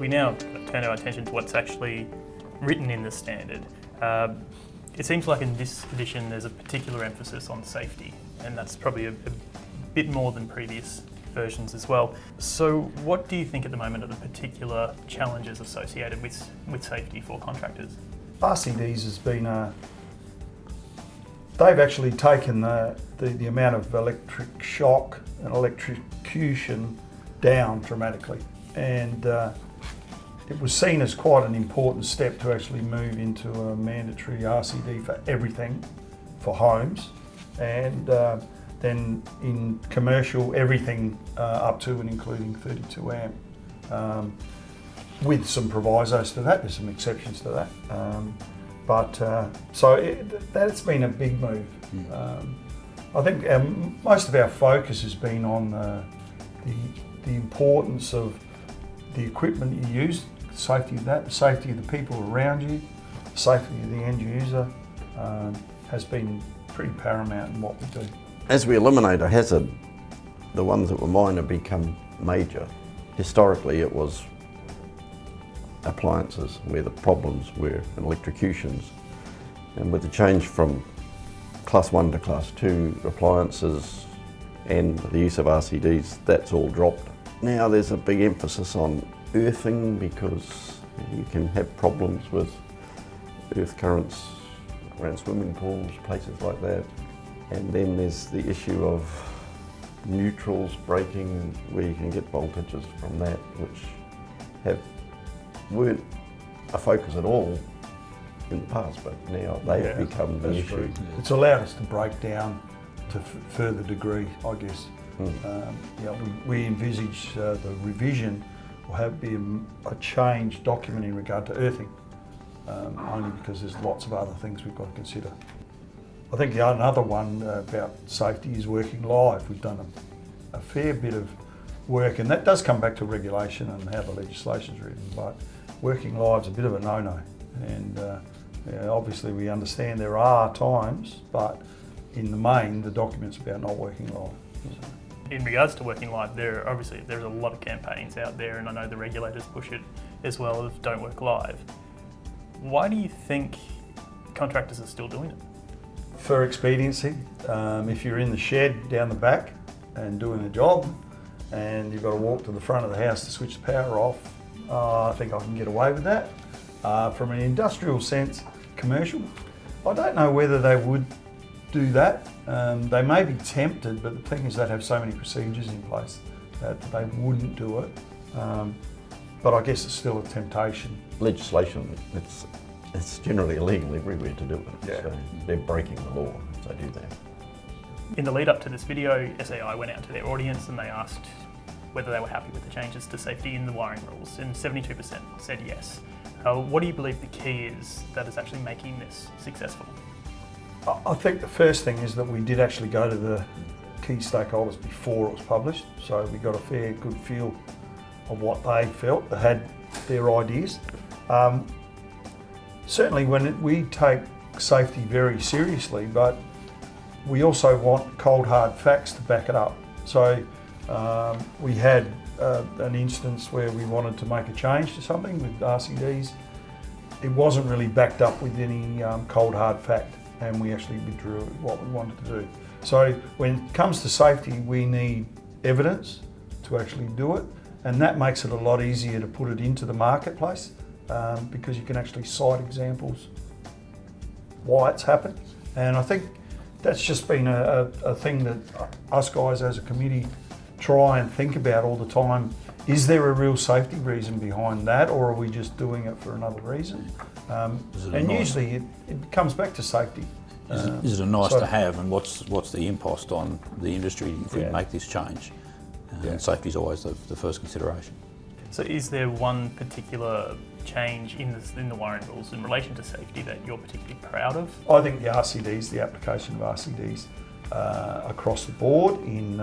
we now turn our attention to what's actually written in the standard. It seems like in this edition there's a particular emphasis on safety, and that's probably a bit more than previous versions as well. So what do you think at the moment are the particular challenges associated with safety for contractors? RCDs has been they've actually taken the amount of electric shock and electrocution down dramatically, and it was seen as quite an important step to actually move into a mandatory RCD for everything for homes, and then in commercial everything up to and including 32 amp, with some provisos to that. There's some exceptions to that, that's been a big move. I think most of our focus has been on the importance of the equipment you use, the safety of that, the safety of the people around you, the safety of the end user has been pretty paramount in what we do. As we eliminate a hazard, the ones that were minor become major. Historically it was appliances where the problems were in electrocutions, and with the change from class 1 to class 2 appliances and the use of RCDs, that's all dropped. Now there's a big emphasis on earthing because you can have problems with earth currents around swimming pools, places like that. And then there's the issue of neutrals breaking, where you can get voltages from that, which weren't a focus at all in the past, but now they've become the issue. True. It's allowed us to break down to further degree, I guess. We envisage the revision will be a change document in regard to earthing, only because there's lots of other things we've got to consider. I think another one about safety is working live. We've done a fair bit of work, and that does come back to regulation and how the legislation's written, but working live's a bit of a no-no. And obviously we understand there are times, but in the main, the document's about not working live. In regards to working live, there's a lot of campaigns out there, and I know the regulators push it as well of don't work live. Why do you think contractors are still doing it? For expediency. If you're in the shed down the back and doing a job and you've got to walk to the front of the house to switch the power off, I think I can get away with that. From an industrial sense, commercial, I don't know whether they would do that. They may be tempted, but the thing is they'd have so many procedures in place that they wouldn't do it. But I guess it's still a temptation. Legislation, it's generally illegal everywhere to do it, so they're breaking the law if they do that. In the lead up to this video, SAI went out to their audience and they asked whether they were happy with the changes to safety in the wiring rules, and 72% said yes. What do you believe the key is that is actually making this successful? I think the first thing is that we did actually go to the key stakeholders before it was published, so we got a fair good feel of what they felt, they had their ideas. Certainly we take safety very seriously, but we also want cold hard facts to back it up. So we had an instance where we wanted to make a change to something with RCDs. It wasn't really backed up with any cold hard fact, and we actually withdrew what we wanted to do. So when it comes to safety, we need evidence to actually do it, and that makes it a lot easier to put it into the marketplace because you can actually cite examples why it's happened. And I think that's just been a thing that us guys as a committee try and think about all the time. Is there a real safety reason behind that, or are we just doing it for another reason? And usually it comes back to safety. Is it a nice to have, and what's the impost on the industry if we make this change? And safety is always the first consideration. So is there one particular change in the wiring rules in relation to safety that you're particularly proud of? I think the RCDs, the application of RCDs across the board in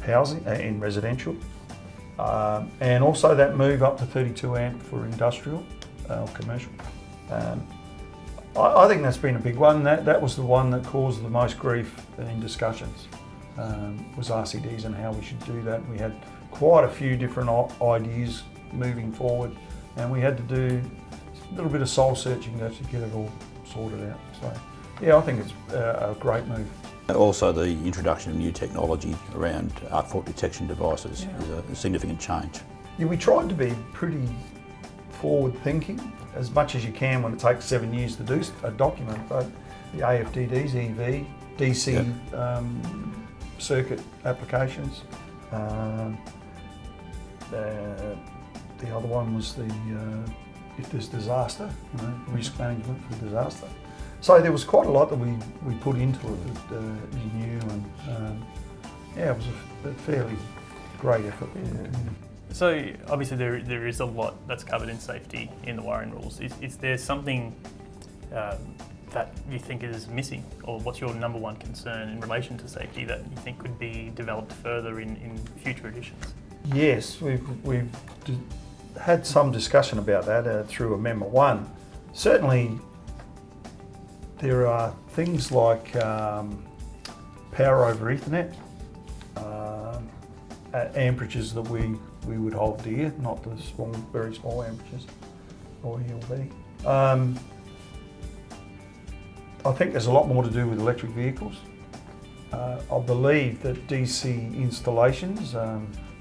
housing, in residential, and also that move up to 32 amp for industrial or commercial. I think that's been a big one. That was the one that caused the most grief in discussions, was RCDs and how we should do that. We had quite a few different ideas moving forward, and we had to do a little bit of soul searching to actually get it all sorted out. So yeah, I think it's a great move. Also, the introduction of new technology around arc fault detection devices is a significant change. Yeah, we tried to be pretty forward thinking as much as you can when it takes 7 years to do a document, but the AFDDs, EV, DC circuit applications. The other one was the if there's disaster, risk management for disaster. So there was quite a lot that we put into it that is new, and it was a fairly great effort. Yeah. So obviously there is a lot that's covered in safety in the wiring rules. Is there something that you think is missing, or what's your number one concern in relation to safety that you think could be developed further in future editions? Yes, we've had some discussion about that through Amendment 1. Certainly there are things like power over Ethernet, at amperages that we would hold dear, not the small, very small amperages or ELB. I think there's a lot more to do with electric vehicles. I believe that DC installations,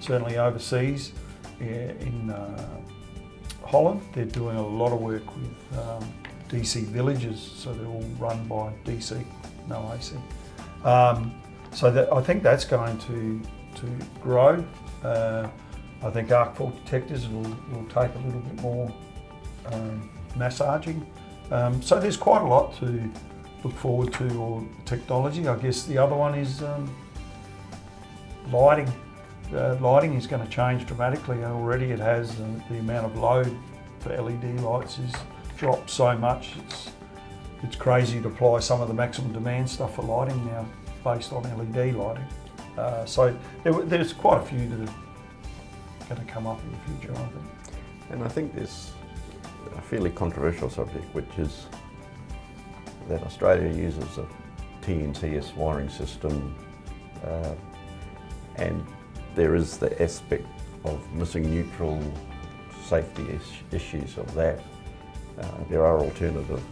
certainly overseas in Holland, they're doing a lot of work with DC villages, so they're all run by DC, no AC. So I think that's going to grow. I think arc fault detectors will take a little bit more massaging. So there's quite a lot to look forward to, or technology. I guess the other one is lighting. Lighting is going to change dramatically, and already it has. The amount of load for LED lights is dropped so much. It's crazy to apply some of the maximum demand stuff for lighting now based on LED lighting. So there's quite a few that are going to come up in the future, I think. And I think there's a fairly controversial subject, which is that Australia uses a TNCS wiring system, and there is the aspect of missing neutral safety issues of that. There are alternative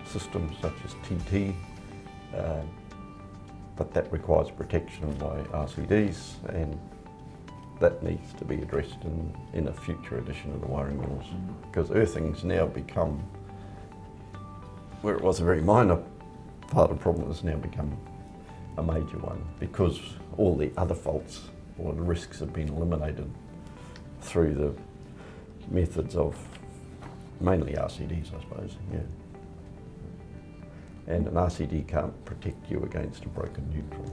systems such as TT, but that requires protection by RCDs, and that needs to be addressed in a future edition of the wiring rules, because earthing's now become, where it was a very minor part of the problem, has now become a major one, because all the other faults or the risks have been eliminated through the methods of mainly RCDs, I suppose. Yeah. And an RCD can't protect you against a broken neutral.